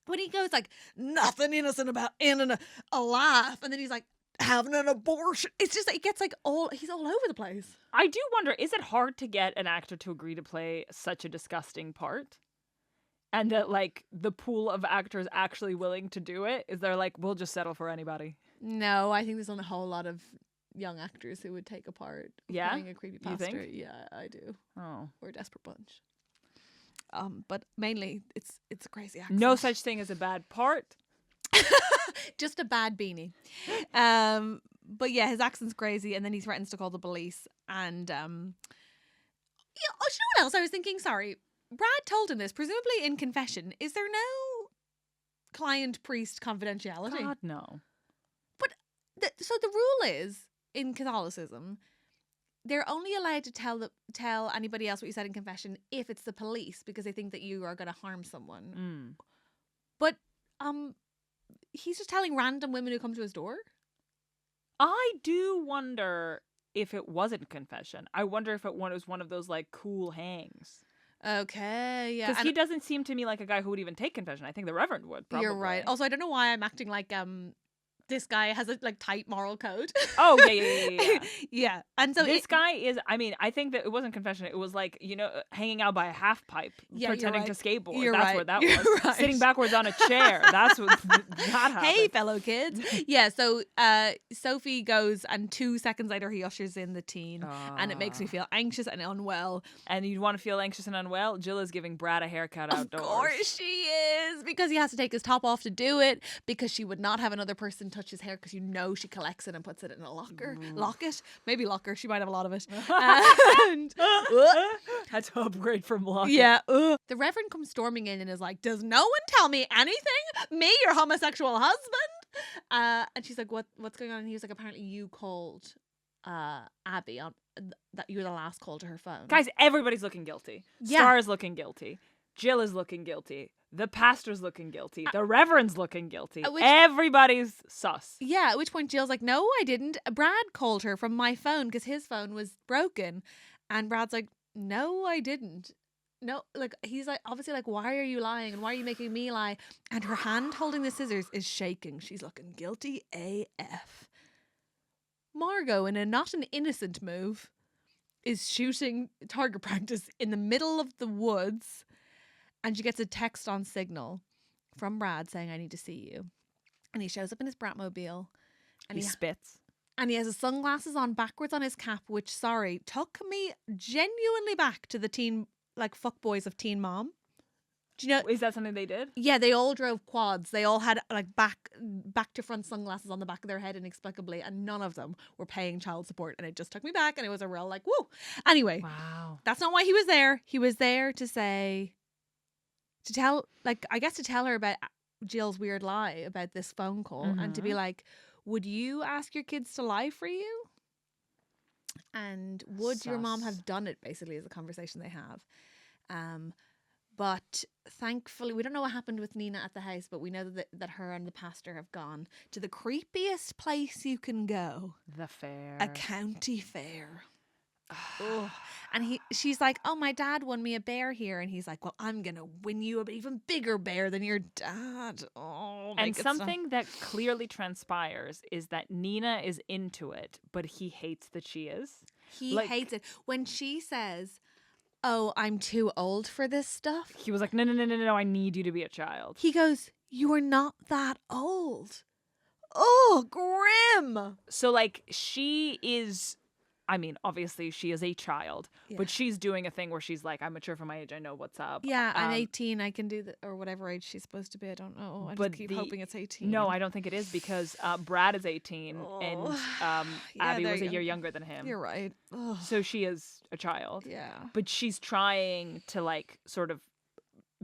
when he goes like, nothing innocent about ending a life. And then he's like, having an abortion. It's just, it gets like he's all over the place. I do wonder, is it hard to get an actor to agree to play such a disgusting part? And that, like, the pool of actors actually willing to do it? Is there, like, we'll just settle for anybody? No, I think there's a whole lot of young actors who would take a part playing a creepy pastor. You think? Yeah, I do. Oh. We're a desperate bunch. But mainly, it's a crazy accent. No such thing as a bad part. Just a bad beanie. But yeah, his accent's crazy, and then he threatens to call the police. And, you know what else I was thinking? Sorry. Brad told him this, presumably in confession. Is there no client-priest confidentiality? God, no. But, so the rule is, in Catholicism, they're only allowed to tell anybody else what you said in confession if it's the police, because they think that you are going to harm someone. But, he's just telling random women who come to his door? I do wonder if it wasn't confession. I wonder if it was one of those, like, cool hangs. Okay, yeah. Because he doesn't seem to me like a guy who would even take confession. I think the Reverend would, probably. You're right. Also, I don't know why I'm acting like this guy has a like tight moral code. Oh, yeah. Yeah. And so this guy is, I mean, I think that it wasn't confession. It was like, you know, hanging out by a half pipe, pretending to skateboard. That's what that was. Right. Sitting backwards on a chair. That's what that happened. Hey, fellow kids. Yeah, so Sophie goes, and 2 seconds later he ushers in the teen, and it makes me feel anxious and unwell. And you'd want to feel anxious and unwell? Jill is giving Brad a haircut outdoors. Of course she is, because he has to take his top off to do it, because she would not have another person touch his hair because you know she collects it and puts it in a locket, maybe locker. She might have a lot of it. And had to upgrade from locket. yeah, the Reverend comes storming in and is like, "Does no one tell me anything? Me, your homosexual husband?" And she's like, "What's going on?" And he was like, "Apparently you called Abby on that you were the last call to her phone." Guys, everybody's looking guilty. Yeah. Star is looking guilty. Jill is looking guilty. The pastor's looking guilty. The Reverend's looking guilty. Everybody's sus. Yeah, at which point Jill's like, "No, I didn't. Brad called her from my phone because his phone was broken." And Brad's like, "No, I didn't." No, like, he's like, obviously like, "Why are you lying? And why are you making me lie?" And her hand holding the scissors is shaking. She's looking guilty AF. Margot, in a not an innocent move, is shooting target practice in the middle of the woods. And she gets a text on Signal from Brad saying, "I need to see you." And he shows up in his Bratmobile. And he spits. And he has his sunglasses on backwards on his cap, which, sorry, took me genuinely back to the teen, like, fuckboys of Teen Mom. Do you know? Is that something they did? Yeah, they all drove quads. They all had, like, back to front sunglasses on the back of their head inexplicably. And none of them were paying child support. And it just took me back. And it was a real, like, woo. Anyway. Wow. That's not why he was there. He was there to say... to tell her about Jill's weird lie about this phone call, and to be like, "Would you ask your kids to lie for you? And would your mom have done it?" Basically, is a conversation they have. But thankfully, we don't know what happened with Nina at the house, but we know that her and the pastor have gone to the creepiest place you can go. The fair. A county fair. Oh. And she's like, "Oh, my dad won me a bear here." And he's like, "Well, I'm going to win you an even bigger bear than your dad." Oh, and something that clearly transpires is that Nina is into it, but he hates that she is. He hates it. When she says, "Oh, I'm too old for this stuff," he was like, no, I need you to be a child. He goes, "You are not that old." Oh, grim. So, like, she is... I mean, obviously, she is a child, but she's doing a thing where she's like, "I'm mature for my age. I know what's up. Yeah, I'm 18. I can do that," or whatever age she's supposed to be. I don't know. I just keep hoping it's 18. No, I don't think it is, because Brad is 18 and Abby was a year younger than him. You're right. Ugh. So she is a child. Yeah. But she's trying to, like, sort of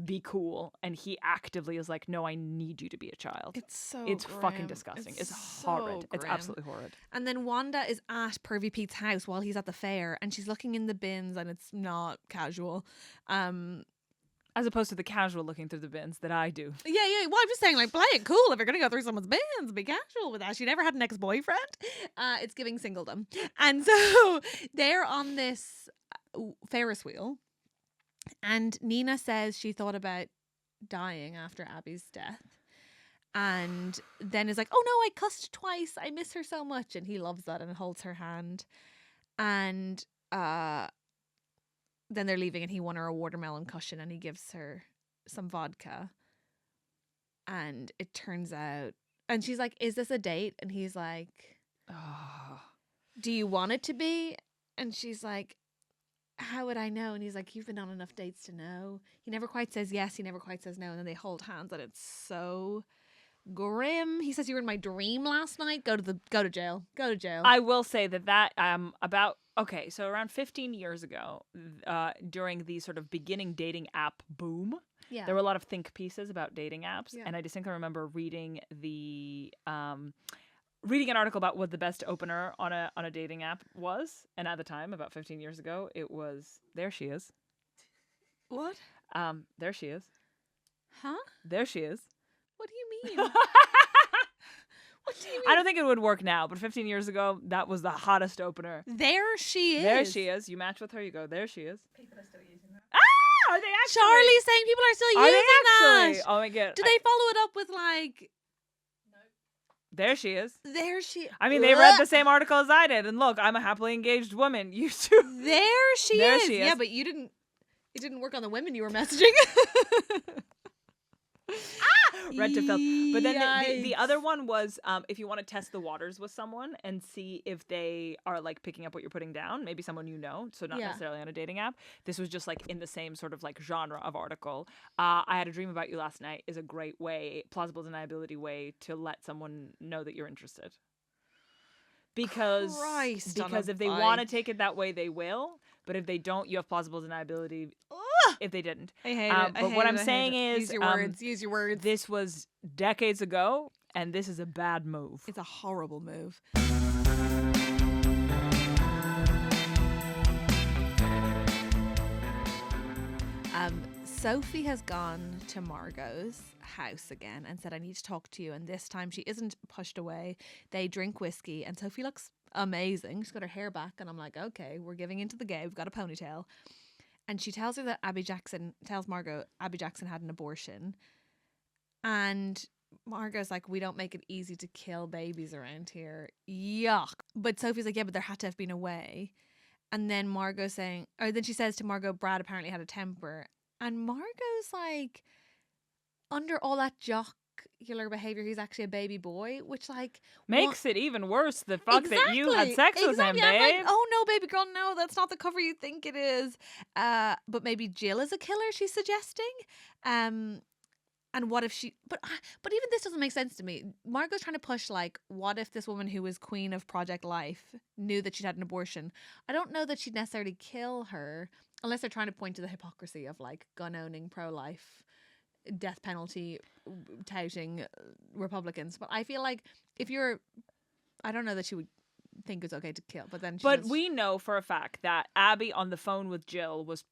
be cool, and he actively is like, "No, I need you to be a child." It's grim. fucking disgusting. It's horrid. It's absolutely horrid. And then Wanda is at Pervy Pete's house while he's at the fair, and she's looking in the bins, and it's not casual. As opposed to the casual looking through the bins that I do. Yeah. Well, I'm just saying, like, play it cool if you're gonna go through someone's bins. Be casual with that. She never had an ex-boyfriend. It's giving singledom. And so they're on this Ferris wheel. And Nina says she thought about dying after Abby's death. And then is like, "Oh no, I cussed twice. I miss her so much." And he loves that and holds her hand. And then they're leaving, and he won her a watermelon cushion, and he gives her some vodka. And it turns out, and she's like, "Is this a date?" And he's like, "Do you want it to be?" And she's like, "How would I know?" And he's like, "You've been on enough dates to know." He never quite says yes. He never quite says no. And then they hold hands, and it's so grim. He says, "You were in my dream last night. Go to jail. Go to jail." I will say that so around 15 years ago, during the sort of beginning dating app boom, there were a lot of think pieces about dating apps. And I distinctly remember reading an article about what the best opener on a dating app was. And at the time, about 15 years ago, it was, "There she is." What? There she is. Huh? There she is. What do you mean? What do you mean? I don't think it would work now, but 15 years ago, that was the hottest opener. There she is. There she is. You match with her, you go, "There she is." People are still using that. Are they actually? Charlie's saying people are still Are using they actually? that. Oh my god. Do they follow it up with like, "There she is"? "There she..." I mean, they read the same article as I did, and look, I'm a happily engaged woman. You too. There she There is. she is. Yeah, but it didn't work on the women you were messaging. Red to filth. But then the Yikes. other one was if you want to test the waters with someone and see if they are like picking up what you're putting down, maybe someone you know, so not Yeah. necessarily on a dating app. This was just like in the same sort of like genre of article. I Had a Dream About You Last Night is a great way, plausible deniability way to let someone know that you're interested. Because Christ on a if they want to bike. take it that way, they will. But if they don't, you have plausible deniability. Ugh. If they didn't. I hate it. But what I'm saying is, use your words. Use your words. this was decades ago, and this is a bad move. It's a horrible move. Sophie has gone to Margot's house again and said, I need to talk to you. And this time she isn't pushed away. They drink whiskey and Sophie looks amazing. She's got her hair back and I'm like, okay, we're giving into the gay. We've got a ponytail. And she tells her that tells Margot Abby Jackson had an abortion. And Margot's like, we don't make it easy to kill babies around here. Yuck. But Sophie's like, yeah, but there had to have been a way. And then then she says to Margot, Brad apparently had a temper. And Margot's like, under all that jocular behavior, he's actually a baby boy, which like makes it even worse. The fuck that you had sex with him, babe. I'm like, oh no, baby girl, no, that's not the cover you think it is. But maybe Jill is a killer. She's suggesting. And what if she? But even this doesn't make sense to me. Margot's trying to push like, what if this woman who was queen of Project Life knew that she'd had an abortion? I don't know that she'd necessarily kill her. Unless they're trying to point to the hypocrisy of like gun-owning, pro-life, death penalty touting Republicans. But I feel like I don't know that she would think it's okay to kill. But we know for a fact that Abby on the phone with Jill was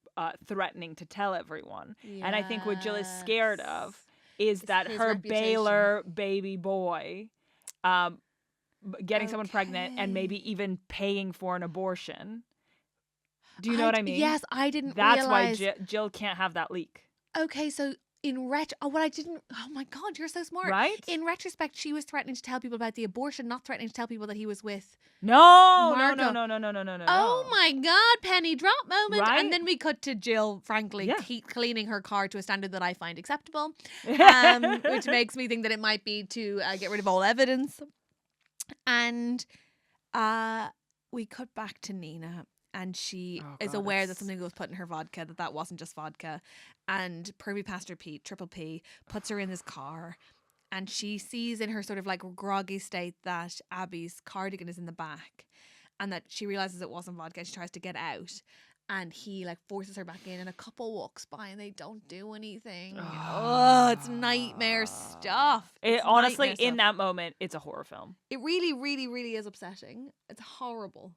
threatening to tell everyone. Yes. And I think what Jill is scared of is that her Baylor baby boy getting someone pregnant and maybe even paying for an abortion. Do you know what I mean? Yes, I didn't That's realize. why Jill can't have that leak. Okay, so oh my God, you're so smart. Right? In retrospect, she was threatening to tell people about the abortion, not threatening to tell people that he was with No. Oh my God, penny drop moment. Right? And then we cut to Jill, frankly, keep cleaning her car to a standard that I find acceptable, which makes me think that it might be to get rid of all evidence. And we cut back to Nina. And she is aware that something was put in her vodka, that wasn't just vodka. And Pervy Pastor Pete, Triple P, puts her in his car. And she sees in her sort of like groggy state that Abby's cardigan is in the back. And that she realizes it wasn't vodka. She tries to get out. And he like forces her back in. And a couple walks by and they don't do anything. It's nightmare stuff. Honestly, in that moment, it's a horror film. It really, really, really is upsetting. It's horrible.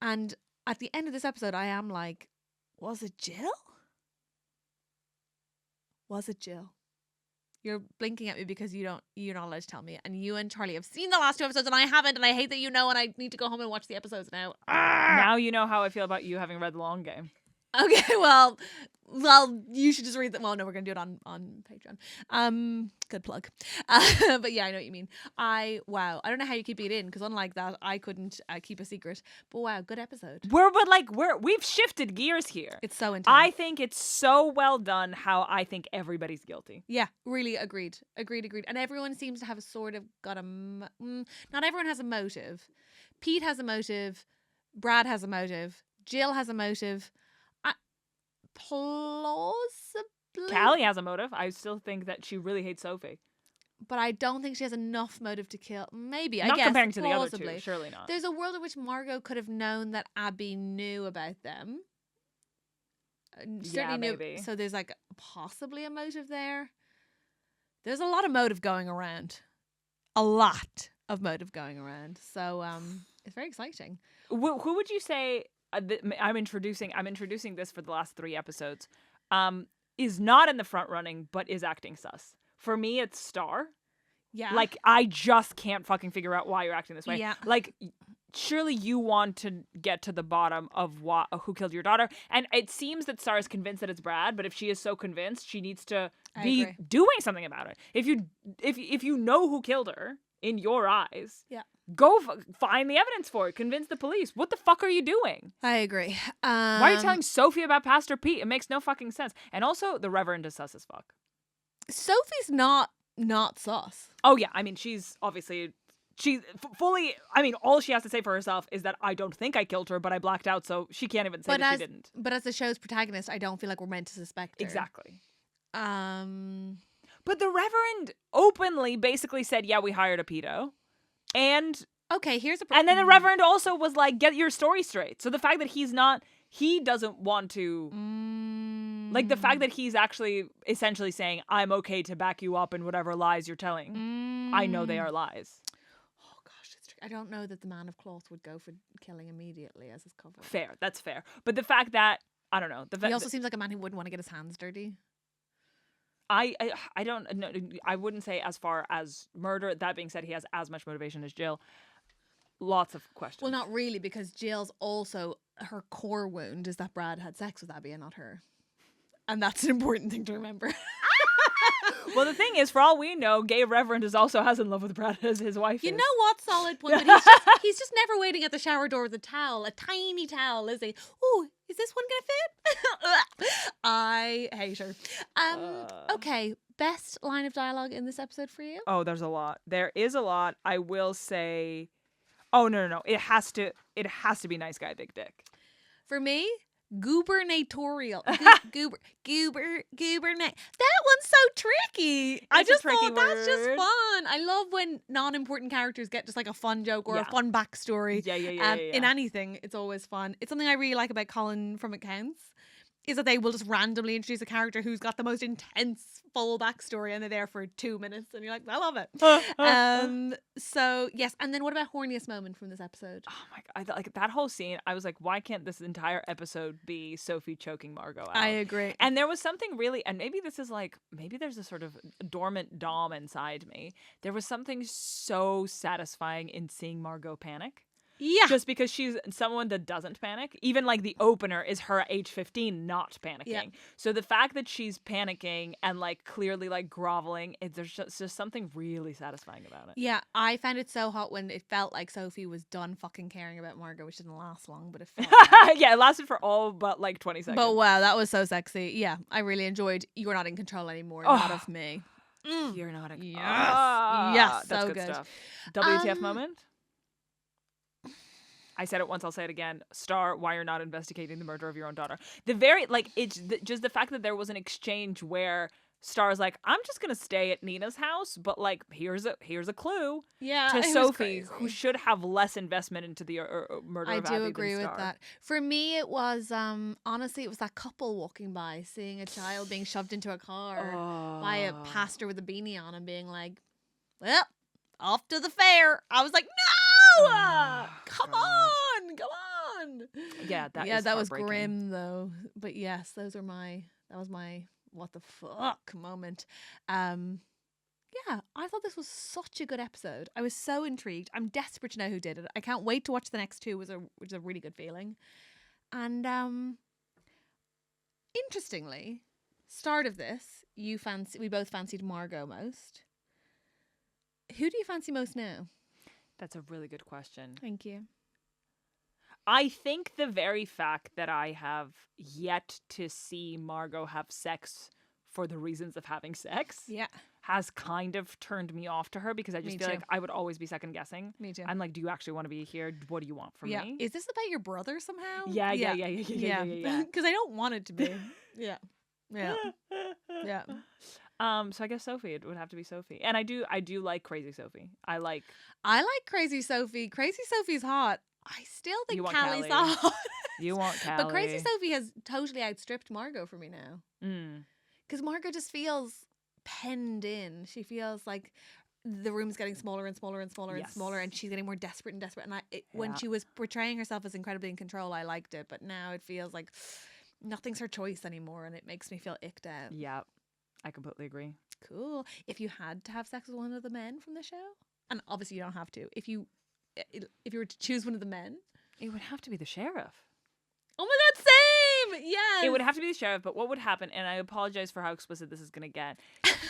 And at the end of this episode, I am like, was it Jill? Was it Jill? You're blinking at me because you're not allowed to tell me. And you and Charlie have seen the last two episodes and I haven't. And I hate that you know and I need to go home and watch the episodes now. Now you know how I feel about you having read The Long Game. Okay, well, you should just read them. Well, no, we're going to do it on Patreon. Good plug. But yeah, I know what you mean. I don't know how you keep it in because unlike that, I couldn't keep a secret. But wow, good episode. We've shifted gears here. It's so intense. I think it's so well done how I think everybody's guilty. Yeah, really agreed. And everyone seems to have sort of got not everyone has a motive. Pete has a motive. Brad has a motive. Jill has a motive. Plausibly. Callie has a motive. I still think that she really hates Sophie. But I don't think she has enough motive to kill. Maybe, I guess. Not comparing to plausibly. The other two, surely not. There's a world in which Margot could have known that Abby knew about them. Certainly knew. Maybe. So there's like possibly a motive there. There's a lot of motive going around. A lot of motive going around. So it's very exciting. Who would you say... I'm introducing this for the last 3 episodes, is not in the front running, but is acting sus. For me, it's Star. Yeah. Like, I just can't fucking figure out why you're acting this way. Yeah. Like, surely you want to get to the bottom of who killed your daughter. And it seems that Star is convinced that it's Brad, but if she is so convinced, she needs to be doing something about it. If you know who killed her, in your eyes, go find the evidence for it. Convince the police. What the fuck are you doing? I agree. Why are you telling Sophie about Pastor Pete? It makes no fucking sense. And also, the Reverend is sus as fuck. Sophie's not sus. Oh yeah, I mean she's obviously fully. I mean, all she has to say for herself is that I don't think I killed her, but I blacked out, so she can't even say that she didn't. But as the show's protagonist, I don't feel like we're meant to suspect her. Exactly. But the Reverend openly basically said, "Yeah, we hired a pedo," and okay, and then the Reverend also was like, "Get your story straight." So the fact that he doesn't want to, like the fact that he's actually essentially saying, "I'm okay to back you up in whatever lies you're telling." I know they are lies. I don't know that the man of cloth would go for killing immediately as his cover. Fair, that's fair. But the fact that, I don't know. He also seems like a man who wouldn't want to get his hands dirty. I don't know. I wouldn't say as far as murder. That being said, he has as much motivation as Jill. Lots of questions. Well, not really, because Jill's also, her core wound is that Brad had sex with Abby and not her. And that's an important thing to remember. Well, the thing is, for all we know, gay Reverend is also as in love with Brad as his wife You is. know what? Solid point. But he's just never waiting at the shower door with a towel. A tiny towel, is he? Oh, is this one going to fit? I hate her. Okay, best line of dialogue in this episode for you? Oh, there's a lot. There is a lot. I will say... Oh, no. It has to be nice guy, big dick. For me... Gubernatorial. Gubernate. That one's so tricky. I just thought that's just fun. I love when non-important characters get just like a fun joke or a fun backstory. Yeah. In anything, it's always fun. It's something I really like about Colin from Accounts, is that they will just randomly introduce a character who's got the most intense full backstory and they're there for 2 minutes and you're like, I love it. So yes, and then what about horniest moment from this episode? Oh my god, like that whole scene, I was like, why can't this entire episode be Sophie choking Margot out? I agree. And there was something really, and maybe this is like, maybe there's a sort of dormant dom inside me. There was something so satisfying in seeing Margot panic. Yeah. Just because she's someone that doesn't panic. Even like the opener is her at age 15 not panicking. Yeah. So the fact that she's panicking and like clearly like groveling, there's just something really satisfying about it. Yeah, I found it so hot when it felt like Sophie was done fucking caring about Margot, which didn't last long, but it felt like... Yeah, it lasted for all but like 20 seconds. But wow, that was so sexy. Yeah, I really enjoyed You're Not in Control Anymore, not of me. You're not in control. Yes, that's so good stuff. good. WTF moment? I said it once, I'll say it again. Star, why you're not investigating the murder of your own daughter. The very, like, it's just the fact that there was an exchange where Star's like, I'm just going to stay at Nina's house, but, like, here's a clue to Sophie, who should have less investment into the murder of Abby. I do agree with that. For me, it was, honestly, it was that couple walking by, seeing a child being shoved into a car by a pastor with a beanie on and being like, well, off to the fair. I was like, no! Come on. Yeah, that was grim though. But yes, that was my what the fuck moment. Yeah, I thought this was such a good episode. I was so intrigued. I'm desperate to know who did it. I can't wait to watch the next two, which is a really good feeling. And interestingly, start of this, we both fancied Margot most. Who do you fancy most now? That's a really good question. Thank you. I think the very fact that I have yet to see Margot have sex for the reasons of having sex has kind of turned me off to her, because I just feel like I would always be second guessing. Me too. I'm like, do you actually want to be here? What do you want from me? Is this about your brother somehow? Yeah. Because I don't want it to be. Yeah. So I guess Sophie, it would have to be Sophie. And I do like Crazy Sophie. I like Crazy Sophie. Crazy Sophie's hot. I still think Callie's Callie. hot. You want Callie. But Crazy Sophie has totally outstripped Margot for me now. Because Margot just feels penned in. She feels like the room's getting smaller and smaller and smaller and smaller, and she's getting more desperate and desperate. And when she was portraying herself as incredibly in control, I liked it. But now it feels like nothing's her choice anymore, and it makes me feel icked out. Yeah. I completely agree. Cool. If you had to have sex with one of the men from the show, and obviously you don't have to, if you were to choose one of the men, it would have to be the sheriff. Oh my god, same! Yes. It would have to be the sheriff, but what would happen, and I apologize for how explicit this is going to get,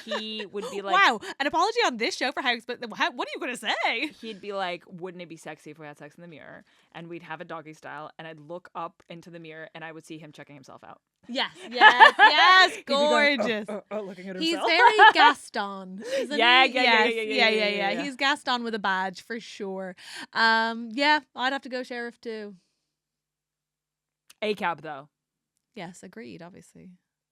he would be like... Wow, an apology on this show for how explicit... What are you going to say? He'd be like, wouldn't it be sexy if we had sex in the mirror? And we'd have it doggy style, and I'd look up into the mirror, and I would see him checking himself out. Yes, yes, He'd be going, gorgeous. Looking at himself. He's very Gaston, isn't Yeah, he? yeah. He's Gaston with a badge for sure. Yeah, I'd have to go sheriff too. A-cab, though. Yes, agreed, obviously.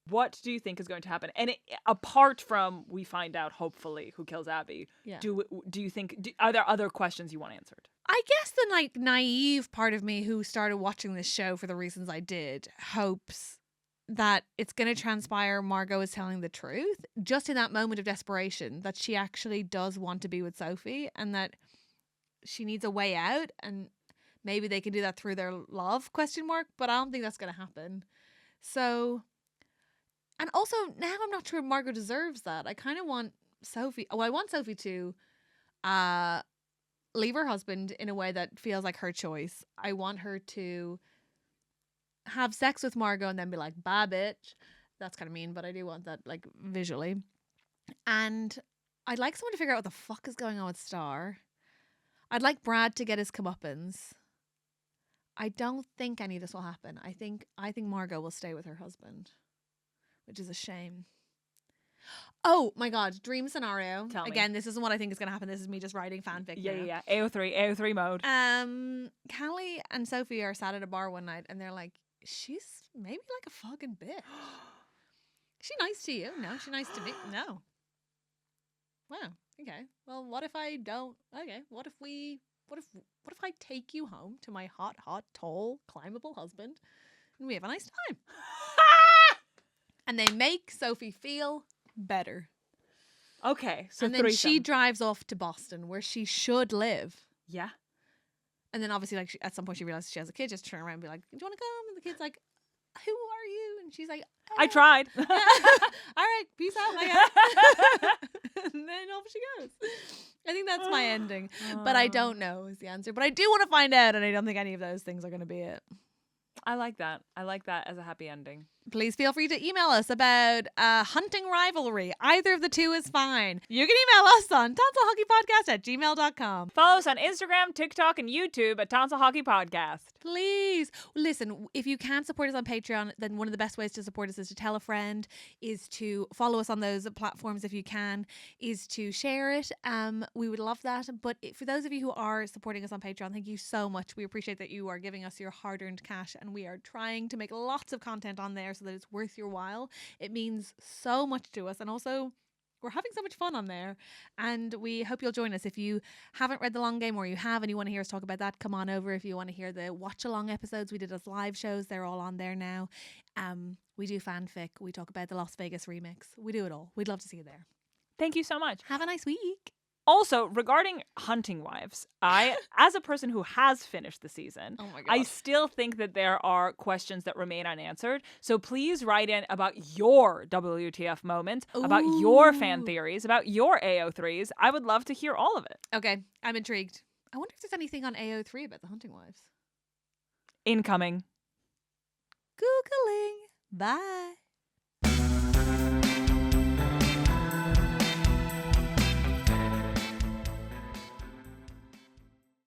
What do you think is going to happen? And apart from we find out, hopefully, who kills Abby, Yeah. do you think, are there other questions you want answered? I guess the naive part of me who started watching this show for the reasons I did hopes that it's going to transpire Margot is telling the truth just in that moment of desperation, that she actually does want to be with Sophie and that she needs a way out, and maybe they can do that through their love, but I don't think that's going to happen. So, and also now I'm not sure Margot deserves that. I kind of want Sophie, I want Sophie to leave her husband in a way that feels like her choice. I want her to have sex with Margot and then be like, bye bitch. That's kind of mean, but I do want that like visually. And I'd like someone to figure out what the fuck is going on with Star. I'd like Brad to get his comeuppance. I don't think any of this will happen. I think Margot will stay with her husband, which is a shame. Oh my god, dream scenario. Tell me. Again, this isn't what I think is going to happen. This is me just writing fanfic. Yeah. AO3 mode. Callie and Sophie are sat at a bar one night and they're like, she's maybe like a fucking bitch. Is she nice to you? No. She's nice to me? No. Wow. Okay. Well, what if I don't? Okay. What if I take you home to my hot, tall, climbable husband and we have a nice time? And they make Sophie feel better. Okay. So and then she drives off to Boston where she should live. Yeah. And then obviously like at some point she realizes she has a kid, just turn around and be like, do you want to come? And the kid's like, who are you? And she's like, I tried. All right, peace out, my guy. And then off she goes. I think that's my ending. But I don't know is the answer. But I do want to find out, and I don't think any of those things are going to be it. I like that. I like that as a happy ending. Please feel free to email us about hunting rivalry. Either of the two is fine. You can email us on tonsilhockeypodcast@gmail.com. Follow us on Instagram, TikTok, and YouTube at Tonsil Hockey Podcast. Please. Listen, if you can't support us on Patreon, then one of the best ways to support us is to tell a friend, is to follow us on those platforms if you can, is to share it. We would love that. But for those of you who are supporting us on Patreon, thank you so much. We appreciate that you are giving us your hard-earned cash, and we are trying to make lots of content on there so that it's worth your while. It means so much to us, and also we're having so much fun on there, and we hope you'll join us. If you haven't read The Long Game, or you have and you want to hear us talk about that, come on over. If you want to hear the watch along episodes we did as live shows, they're all on there now. We do fanfic, we talk about the Las Vegas remix, we do it all. We'd love to see you there. Thank you so much. Have a nice week. Also, regarding Hunting Wives, I, as a person who has finished the season, Oh my God. I still think that there are questions that remain unanswered. So please write in about your WTF moments, about your fan theories, about your AO3s. I would love to hear all of it. Okay, I'm intrigued. I wonder if there's anything on AO3 about the Hunting Wives. Incoming. Googling. Bye.